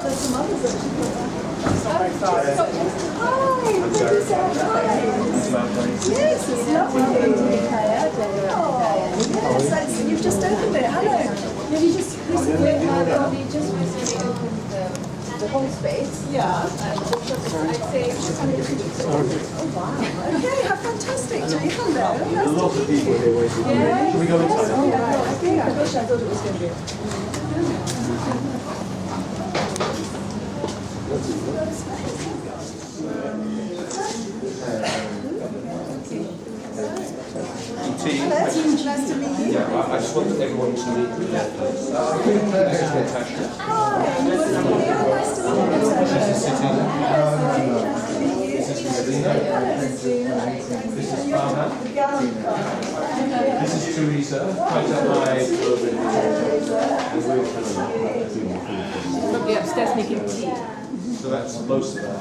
There's some others that you put on. Hi, I'm yes, it's lovely. Hikayat. Yes, you've just opened it. Hello. No, we just recently opened the whole space. Yeah. And the bookshop is, I'd say, just under 2 weeks old. Oh, wow. Okay, how fantastic. Hello. Nice A lot of people here waiting. Yeah. Can we go inside? Oh, right. Okay, I wish I thought it was going to be. Tea. Hello, nice to meet you. Yeah, I just want everyone to meet me there first. Hi, Natasha. nice to meet you, Natasha. This is Melina. This is Farhan. This is Teresa. Quite a live urban and we're Probably upstairs making tea. So that's most of that.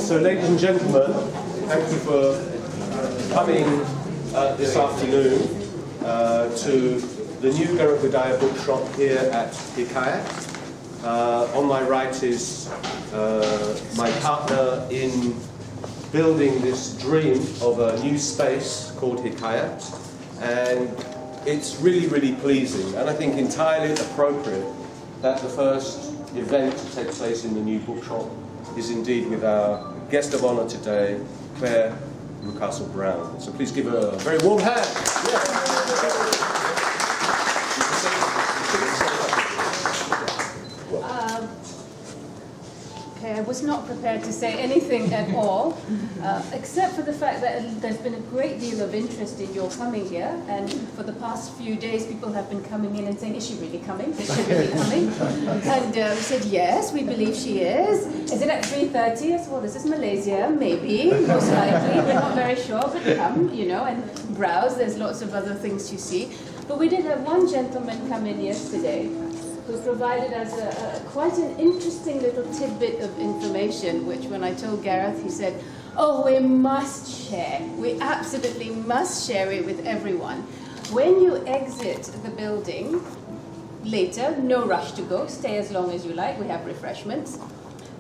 So ladies and gentlemen, thank you for coming this afternoon to the new Gerakbudaya bookshop here at Hikayat. On my right is my partner in building this dream of a new space called Hikayat, and it's really, really pleasing and I think entirely appropriate that the first event to take place in the new bookshop is indeed with our guest of honour today, Clare Rewcastle Brown. So please give her a very warm hand. Okay, I was not prepared to say anything at all, except for the fact that there's been a great deal of interest in your coming here, and for the past few days people have been coming in and saying, is she really coming? Is she really coming? And we said, yes, we believe she is. Is it at 3:30? I said, well, this is Malaysia, maybe, most likely, we're not very sure, but come, you know, and browse, there's lots of other things to see. But we did have one gentleman come in yesterday who provided us quite an interesting little tidbit of information, which when I told Gareth, he said, oh, we must share. We absolutely must share it with everyone. When you exit the building later, no rush to go, stay as long as you like, we have refreshments.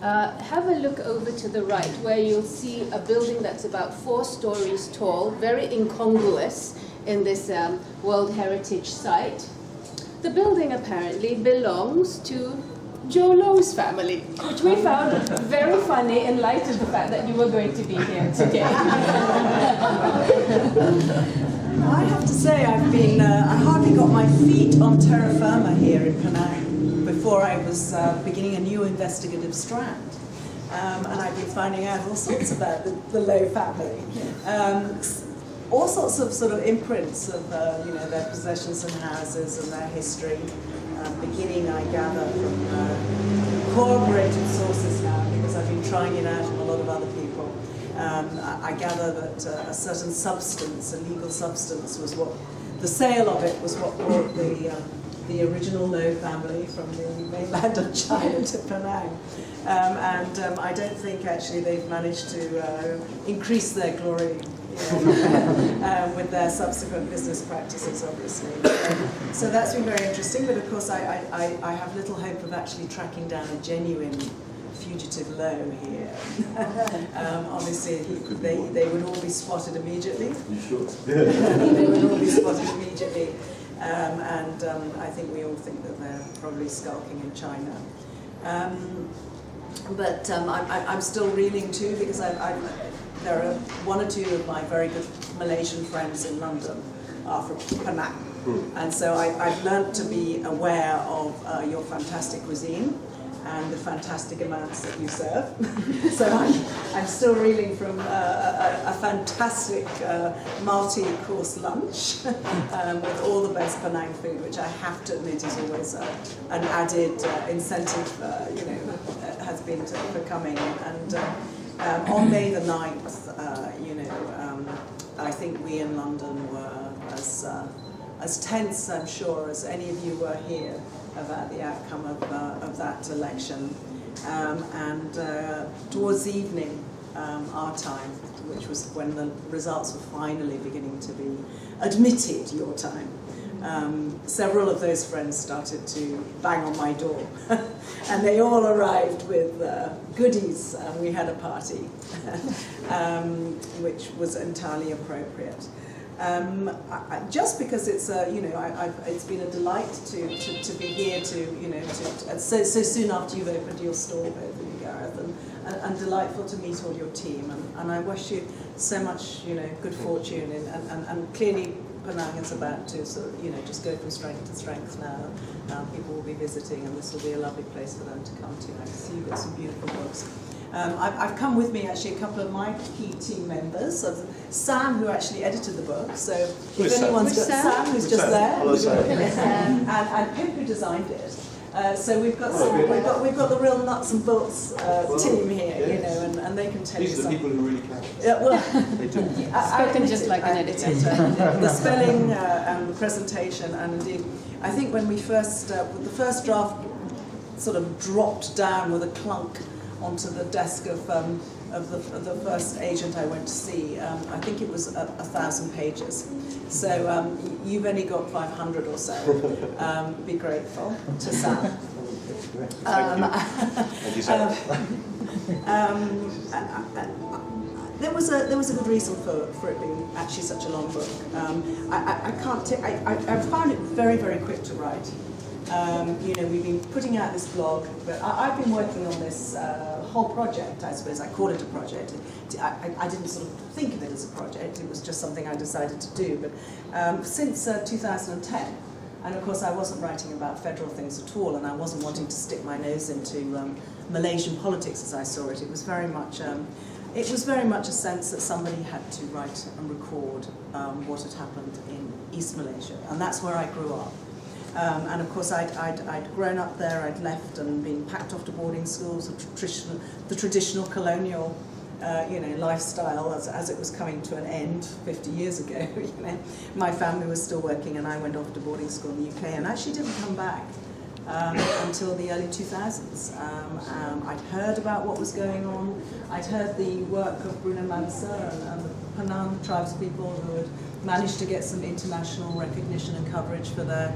Have a look over to the right where you'll see a building that's about 4 stories tall, very incongruous in this World Heritage Site. The building apparently belongs to Joe Lowe's family, which we found very funny in light of the fact that you were going to be here today. I have to say, I hardly got my feet on terra firma here in Penang before I was beginning a new investigative strand. And I've been finding out all sorts about the Lowe family. All sorts of sort of imprints of you know, their possessions and houses and their history, beginning, I gather, from corroborated sources now, because I've been trying it out on a lot of other people. I gather that a certain substance, a legal substance, was what the sale of it was what brought the original Lowe family from the mainland of China to Penang. I don't think actually they've managed to increase their glory with their subsequent business practices, obviously. So that's been very interesting, but of course I have little hope of actually tracking down a genuine fugitive Lowe here. Obviously they would all be spotted immediately. You should. They would all be spotted immediately. I think we all think that they're probably skulking in China. I'm still reeling too, because there are 1 or 2 of my very good Malaysian friends in London are from Penang. And so I've learnt to be aware of your fantastic cuisine and the fantastic amounts that you serve. So I'm still reeling from a fantastic multi-course lunch with all the best Penang food, which I have to admit is always an added incentive, you know, has been for coming. And on May the 9th, you know, I think we in London were as tense, I'm sure, as any of you were here about the outcome of that election. Towards the evening, our time, which was when the results were finally beginning to be admitted, your time, several of those friends started to bang on my door. And they all arrived with goodies. We had a party, which was entirely appropriate. Just because it's it's been a delight to be here so soon after you've opened your store, both of you, Gareth, and delightful to meet all your team, and I wish you so much good fortune, and clearly Penang is about to sort of just go from strength to strength now. People will be visiting, and this will be a lovely place for them to come to. I see you've got some beautiful books. I've come with me actually a couple of my key team members, Sam, who actually edited the book. So if anyone's got Sam, who's just there, Hello, Sam. and Pip, who designed it. So we've got the real nuts and bolts team here, and they can tell These you are the something. people who really count. Yeah, well, They do. Spoken just like an editor. The spelling and the presentation, and indeed, I think when we first, the first draft sort of dropped down with a clunk onto the desk of the first agent I went to see, I think it was 1,000 pages. So you've only got 500 or so. Be grateful to Sam. Thank you, Sam. There was a good reason for it being actually such a long book. I found it very, very quick to write. We've been putting out this blog, but I've been working on this whole project, I suppose. I call it a project. I didn't sort of think of it as a project. It was just something I decided to do. But since 2010, and of course I wasn't writing about federal things at all, and I wasn't wanting to stick my nose into Malaysian politics as I saw it. It was very much a sense that somebody had to write and record what had happened in East Malaysia, and that's where I grew up. And of course, I'd grown up there. I'd left and been packed off to boarding schools. The traditional colonial, lifestyle as it was coming to an end 50 years ago. My family was still working, and I went off to boarding school in the UK, and actually didn't come back until the early 2000s. I'd heard about what was going on. I'd heard the work of Bruno Mansa and the Penang tribespeople who had managed to get some international recognition and coverage for their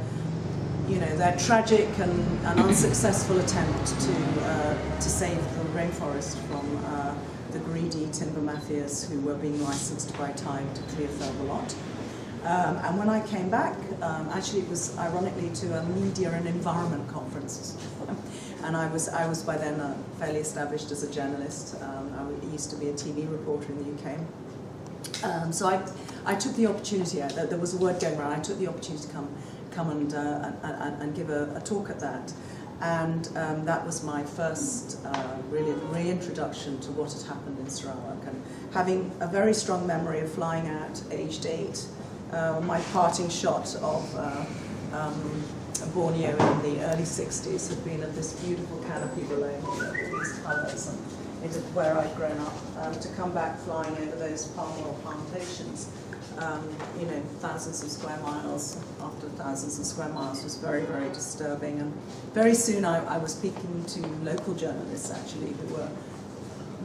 tragic and unsuccessful attempt to save the rainforest from the greedy timber mafias who were being licensed by time to clear further lot. And when I came back, actually it was ironically to a media and environment conference. And I was by then fairly established as a journalist. I used to be a TV reporter in the UK. So I took the opportunity, there was a word going around, I took the opportunity to come and give a talk at that. And that was my first really reintroduction to what had happened in Sarawak. And having a very strong memory of flying out aged 8, my parting shot of Borneo in the early 60s had been at this beautiful canopy below me with these colours, and it is where I'd grown up. To come back flying over those palm oil plantations, thousands of square miles after thousands of square miles was very, very disturbing. And very soon I was speaking to local journalists actually who were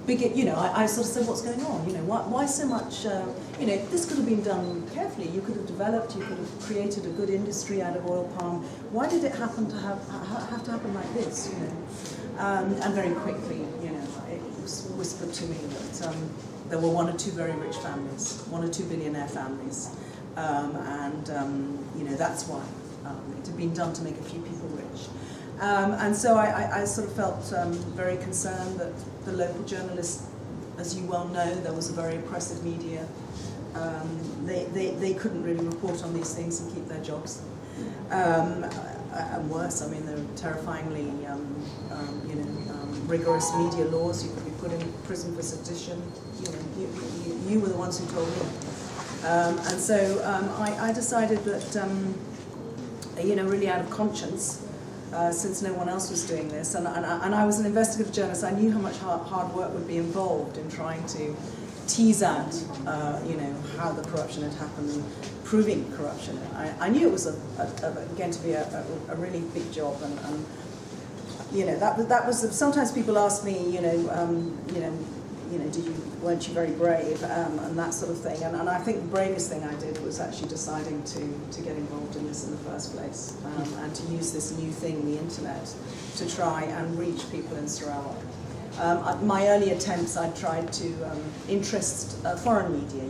big. I sort of said, what's going on? Why so much? This could have been done carefully. You could have developed. You could have created a good industry out of oil palm. Why did it have to happen like this? And very quickly, it was whispered to me that there were one or two very rich families, one or two billionaire families, and that's why it had been done to make a few people rich. And so I sort of felt very concerned that the local journalists, as you well know, there was a very oppressive media. They couldn't really report on these things and keep their jobs. And worse, they were terrifyingly, rigorous media laws. You could be put in prison for sedition. You were the ones who told me. And so I decided that, really out of conscience, since no one else was doing this, and I was an investigative journalist, I knew how much hard work would be involved in trying to tease out, how the corruption had happened and proving corruption. I knew it was going to be a really big job, and that was. Sometimes people ask me, weren't you very brave, and that sort of thing. And I think the bravest thing I did was actually deciding to get involved in this in the first place, and to use this new thing, the internet, to try and reach people in Sarawak. My early attempts, I tried to interest foreign media.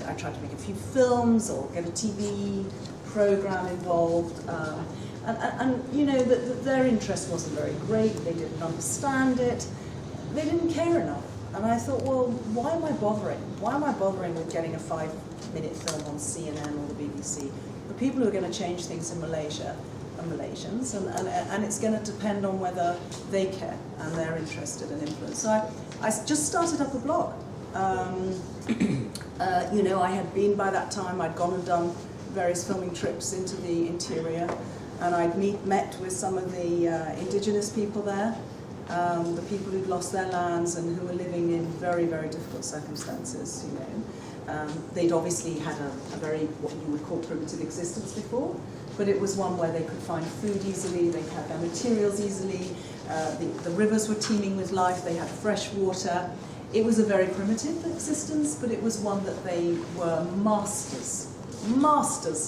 I tried to make a few films or get a TV program involved. Their interest wasn't very great. They didn't understand it. They didn't care enough. And I thought, well, why am I bothering? Why am I bothering with getting a 5-minute film on CNN or the BBC? The people who are going to change things in Malaysia are Malaysians, and it's going to depend on whether they care and they're interested and influenced. So I just started up a blog. I had been, by that time, I'd gone and done various filming trips into the interior, and I'd met with some of the indigenous people there, the people who'd lost their lands and who were living in very, very difficult circumstances. They'd obviously had a very, what you would call, primitive existence before, but it was one where they could find food easily, they had their materials easily, the rivers were teeming with life, they had fresh water. It was a very primitive existence, but it was one that they were masters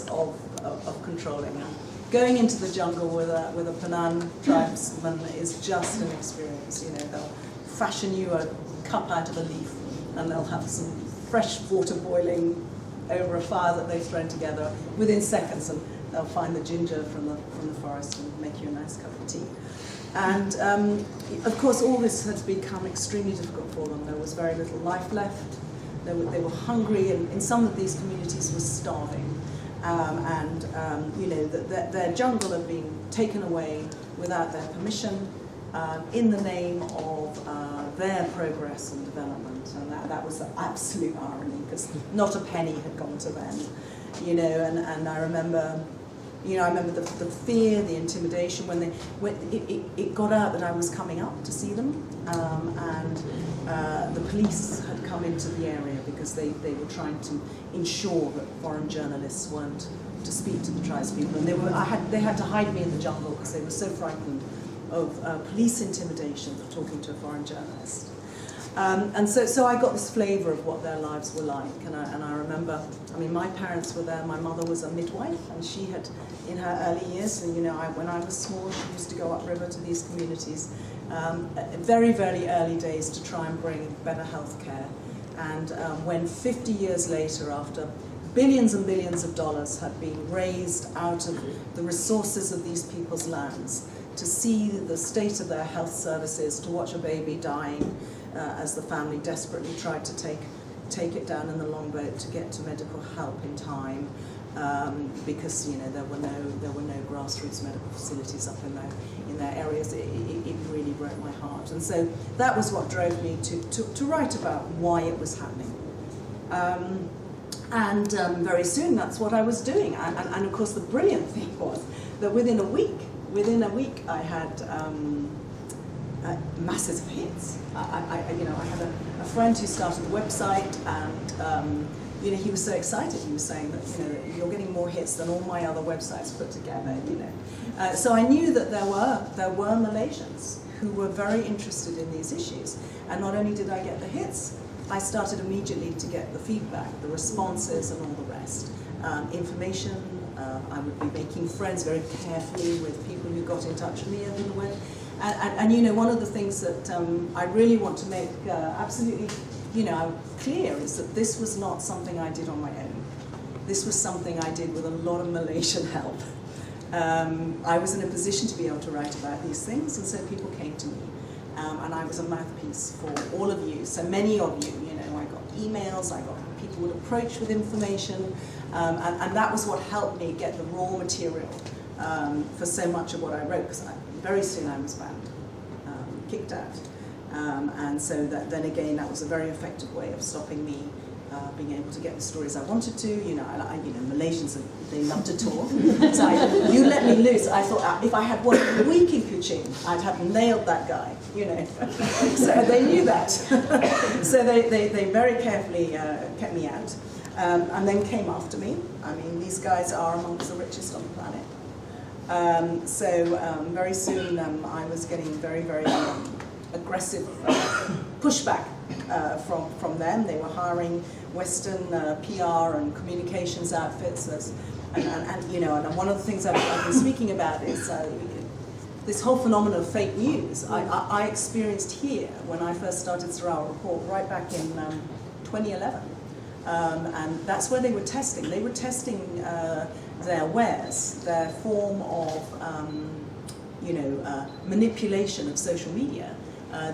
of controlling. Going into the jungle with a Penang tribesman is just an experience. They'll fashion you a cup out of a leaf, and they'll have some fresh water boiling over a fire that they've thrown together within seconds, and they'll find the ginger from the forest and make you a nice cup of tea. And of course, all this had become extremely difficult for them. There was very little life left. They were hungry, and in some of these communities were starving. Their jungle had been taken away without their permission, in the name of their progress and development, and that was the absolute irony, because not a penny had gone to them, and I remember. I remember the fear, the intimidation when it got out that I was coming up to see them, and the police had come into the area because they were trying to ensure that foreign journalists weren't to speak to the tribespeople, and they had to hide me in the jungle because they were so frightened of police intimidation for talking to a foreign journalist. And so I got this flavour of what their lives were like, and I remember, my parents were there. My mother was a midwife, and she had, in her early years, and when I was small, she used to go upriver to these communities, very, very early days, to try and bring better health care. And when 50 years later, after billions and billions of dollars had been raised out of the resources of these people's lands, to see the state of their health services, to watch a baby dying, as the family desperately tried to take it down in the longboat to get to medical help in time, because there were no grassroots medical facilities up in their areas. It really broke my heart, and so that was what drove me to write about why it was happening. Very soon that's what I was doing, and of course the brilliant thing was that within a week I had masses of hits. I had a friend who started a website, and he was so excited. He was saying that you're getting more hits than all my other websites put together. So I knew that there were Malaysians who were very interested in these issues, and not only did I get the hits, I started immediately to get the feedback, the responses, and all the rest. Information. I would be making friends very carefully with people who got in touch with me over the web. And one of the things that I really want to make absolutely, clear is that this was not something I did on my own. This was something I did with a lot of Malaysian help. I was in a position to be able to write about these things, and so people came to me. And I was a mouthpiece for all of you. So many of you, I got emails, I got people would approach with information, and that was what helped me get the raw material for so much of what I wrote, because very soon I was banned, kicked out. And so then again, that was a very effective way of stopping me being able to get the stories I wanted to. Malaysians, they love to talk. So you let me loose. I thought if I had 1 week in Kuching, I'd have nailed that guy. So they knew that. So they very carefully kept me out, and then came after me. These guys are amongst the richest on the planet. So very soon I was getting very, very aggressive pushback from them. They were hiring Western PR and communications outfits, and you know, and one of the things I've been speaking about is this whole phenomenon of fake news. I experienced here when I first started Sarawak Report right back in 2011, and that's where they were testing. They were testing their wares, their form of manipulation of social media.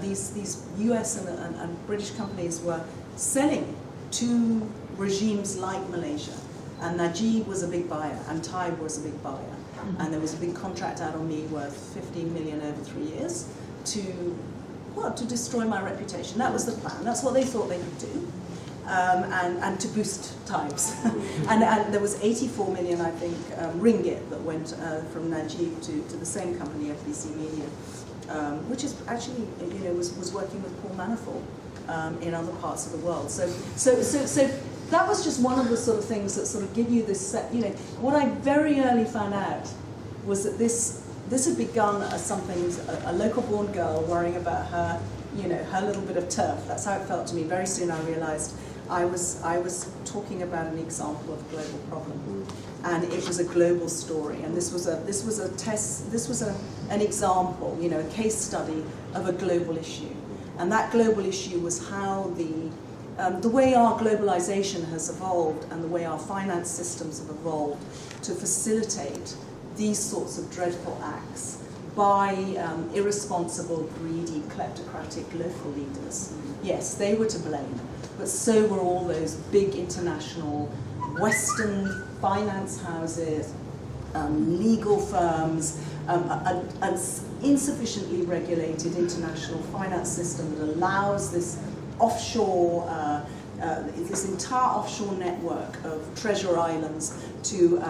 These US and British companies were selling to regimes like Malaysia, and Najib was a big buyer, and Thai was a big buyer, and there was a big contract out on me worth 15 million over 3 years to destroy my reputation. That was the plan. That's what they thought they could do, and to boost Thais. and there was 84 million, I think, ringgit that went from Najib to the same company, FBC Media, which is actually, was working with Paul Manafort in other parts of the world. So that was just one of the sort of things that sort of give you this, what I very early found out was that this had begun as something, a local-born girl worrying about her, her little bit of turf. That's how it felt to me. Very soon I realized I was talking about an example of a global problem, and it was a global story. And this was a test. This was an example, a case study of a global issue. And that global issue was how the way our globalization has evolved and the way our finance systems have evolved to facilitate these sorts of dreadful acts by irresponsible, greedy, kleptocratic local leaders. Yes, they were to blame, but so were all those big international Western finance houses, legal firms, an insufficiently regulated international finance system that allows this offshore, this entire offshore network of treasure islands to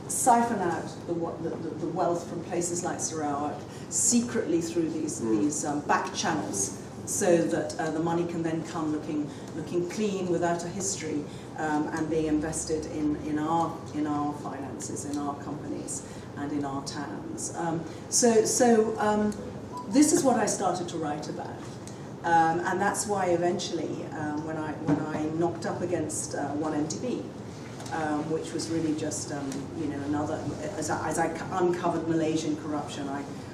siphon out the wealth from places like Sarawak secretly through these back channels, so that the money can then come looking clean without a history, and being invested in our finances, in our companies, and in our towns. So this is what I started to write about, and that's why eventually, when I knocked up against 1MDB, which was really just another, as I uncovered Malaysian corruption,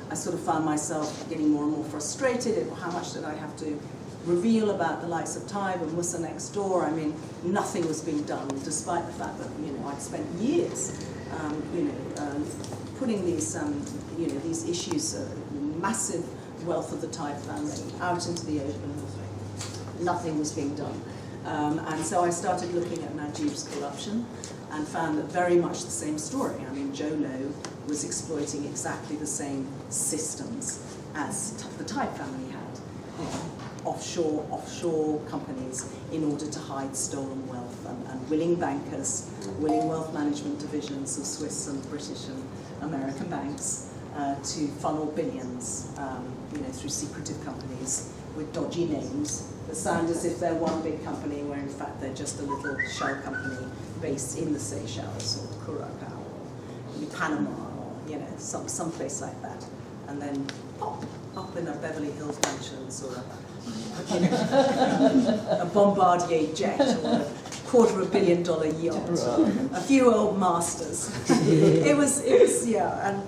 I sort of found myself getting more and more frustrated. How much did I have to reveal about the likes of Taib and Musa next door? I mean, nothing was being done, despite the fact that I'd spent years, putting these these issues, massive wealth of the Taib family, out into the open. Nothing was being done. And so I started looking at Najib's corruption and found that very much the same story. I mean, Jolo was exploiting exactly the same systems as the Thai family had. Offshore companies in order to hide stolen wealth, and willing bankers, willing wealth management divisions of Swiss and British and American banks to funnel billions through secretive companies with dodgy names that sound as if they're one big company, where in fact they're just a little shell company based in the Seychelles or Curacao or Panama or some place like that, and then pop up in a Beverly Hills Mansions or a Bombardier jet or a $250 million yacht, a few old masters. it was and.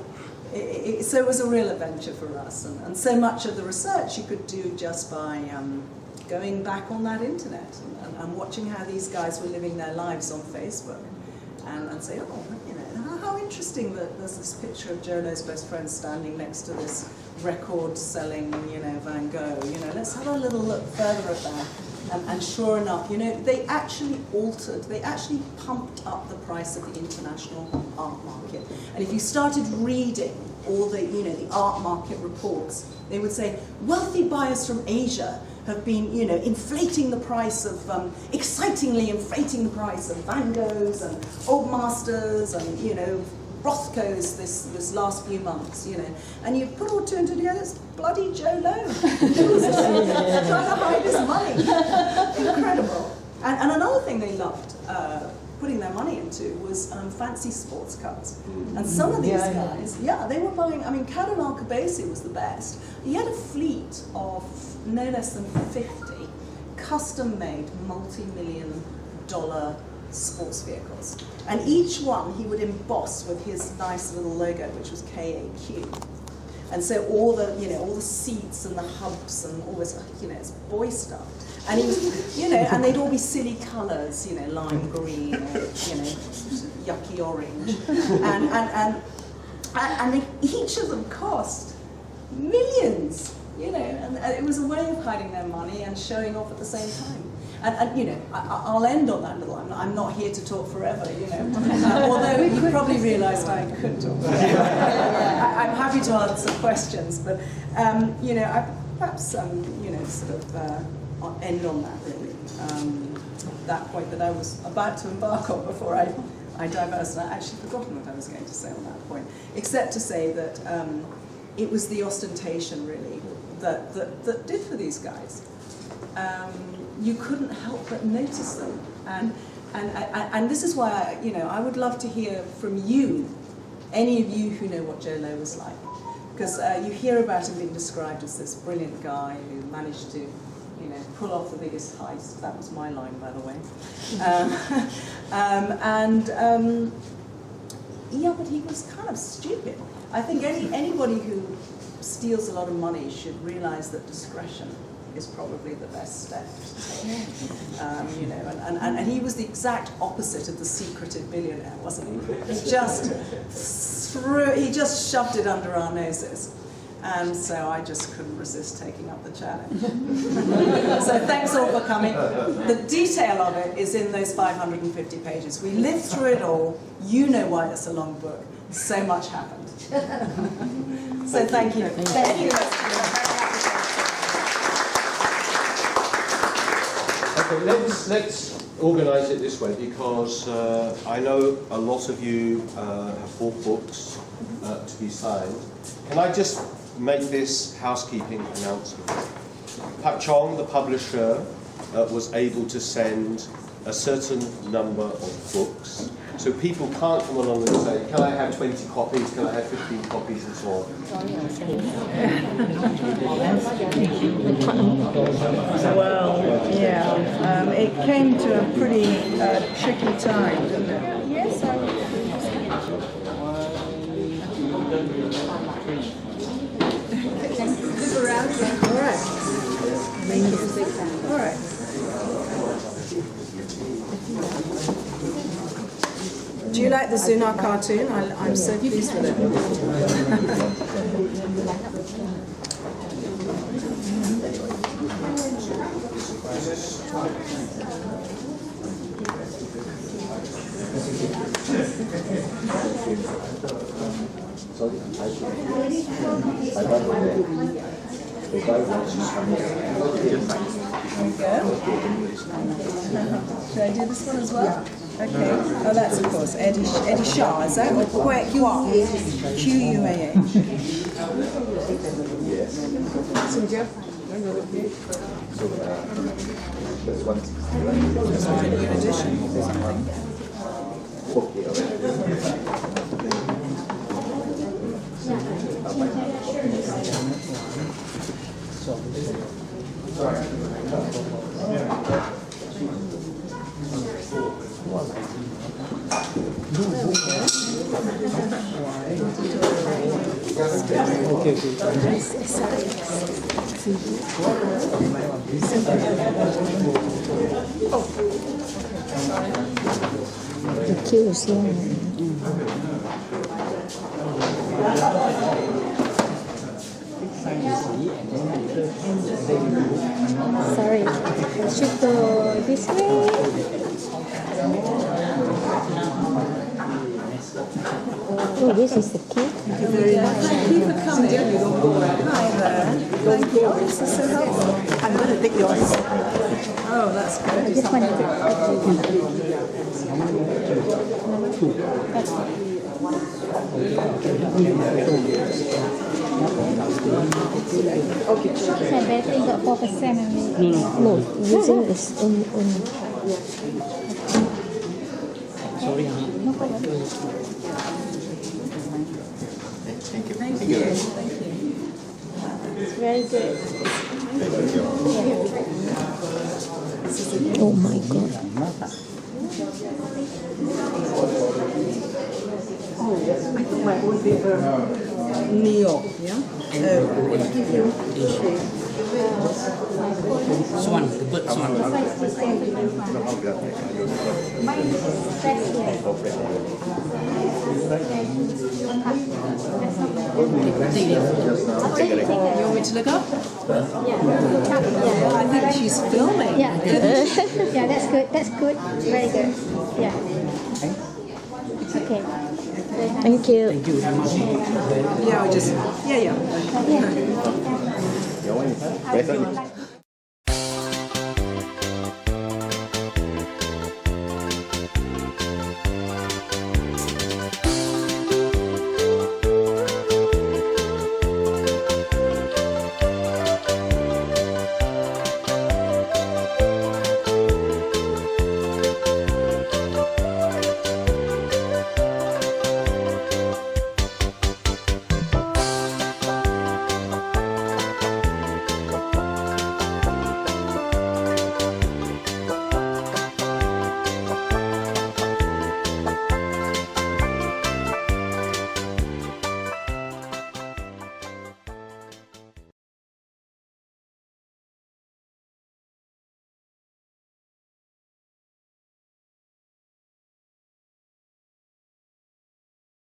So it was a real adventure for us, and so much of the research you could do just by going back on that internet and watching how these guys were living their lives on Facebook, and say, how interesting that there's this picture of Jolo's best friend standing next to this record-selling, Van Gogh. Let's have a little look further at that. And sure enough, they actually pumped up the price of the international art market. And if you started reading all the, the art market reports, they would say wealthy buyers from Asia have been, inflating the price of, excitingly inflating the price of Van Goghs and Old Masters and, Rothkos this last few months, and you put all two and two together, it's bloody Jolo. Trying to hide his money. Incredible. And another thing they loved putting their money into was fancy sports cars. And some of these guys, they were buying, Karen Al-Kabasi was the best. He had a fleet of no less than 50 custom-made, multi-million dollar sports vehicles. And each one he would emboss with his nice little logo, which was KAQ. And so all the seats and the hubs and all this, it's boy stuff. And he was, and they'd all be silly colours, lime green or, yucky orange. And each of them cost millions, and it was a way of hiding their money and showing off at the same time. And I'll end on that little. I'm not here to talk forever, although you probably realised I could talk. I'm happy to answer questions, but I perhaps sort of end on that really. That point that I was about to embark on before I diversed, and I actually forgotten what I was going to say on that point, except to say that it was the ostentation really that did for these guys. You couldn't help but notice them, and this is why I would love to hear from you, any of you who know what Joe Low was like, because you hear about him being described as this brilliant guy who managed to pull off the biggest heist. That was my line, by the way. Yeah, but he was kind of stupid. I think anybody who steals a lot of money should realise that discretion is probably the best step to take. And he was the exact opposite of the secretive billionaire, wasn't he? He just shoved it under our noses. And so I just couldn't resist taking up the challenge. So thanks all for coming. The detail of it is in those 550 pages. We lived through it all. You know why it's a long book. So much happened. So thank you. Thank you. Okay, let's organise it this way, because I know a lot of you have bought books to be signed. Can I just make this housekeeping announcement? Pak Chong, the publisher, was able to send a certain number of books. So people can't come along and say, can I have 20 copies, can I have 15 copies, and so on. Well, yeah, it came to a pretty tricky time, didn't it? Yes, I would. All right. Thank you. All right. Do you like the Zuna cartoon? I'm so pleased with it. Should I do this one as well? Okay. Oh, that's of course Eddie Shah, is that? Or Q-U-A-H. That's my new edition. The queue is long. Sorry, should go this way. Oh, this is the key. Thank you very much. Thank you for coming. Hi there. Thank you. Oh, this is so helpful. I'm going to take yours. Oh, that's good. I just wanted to. Okay. So battery got 4% only. No, using is only. Sorry. No problem. Thank you. Thank you. Very good. Oh my God. I thought that would be for New York, yeah? Swan, the bird swan. You want me to look up? Yeah. I think she's filming. Yeah. Yeah, that's good. That's good. Very good. Yeah. Okay. Thank you. Thank you very much. Yeah, I just, yeah. Yeah.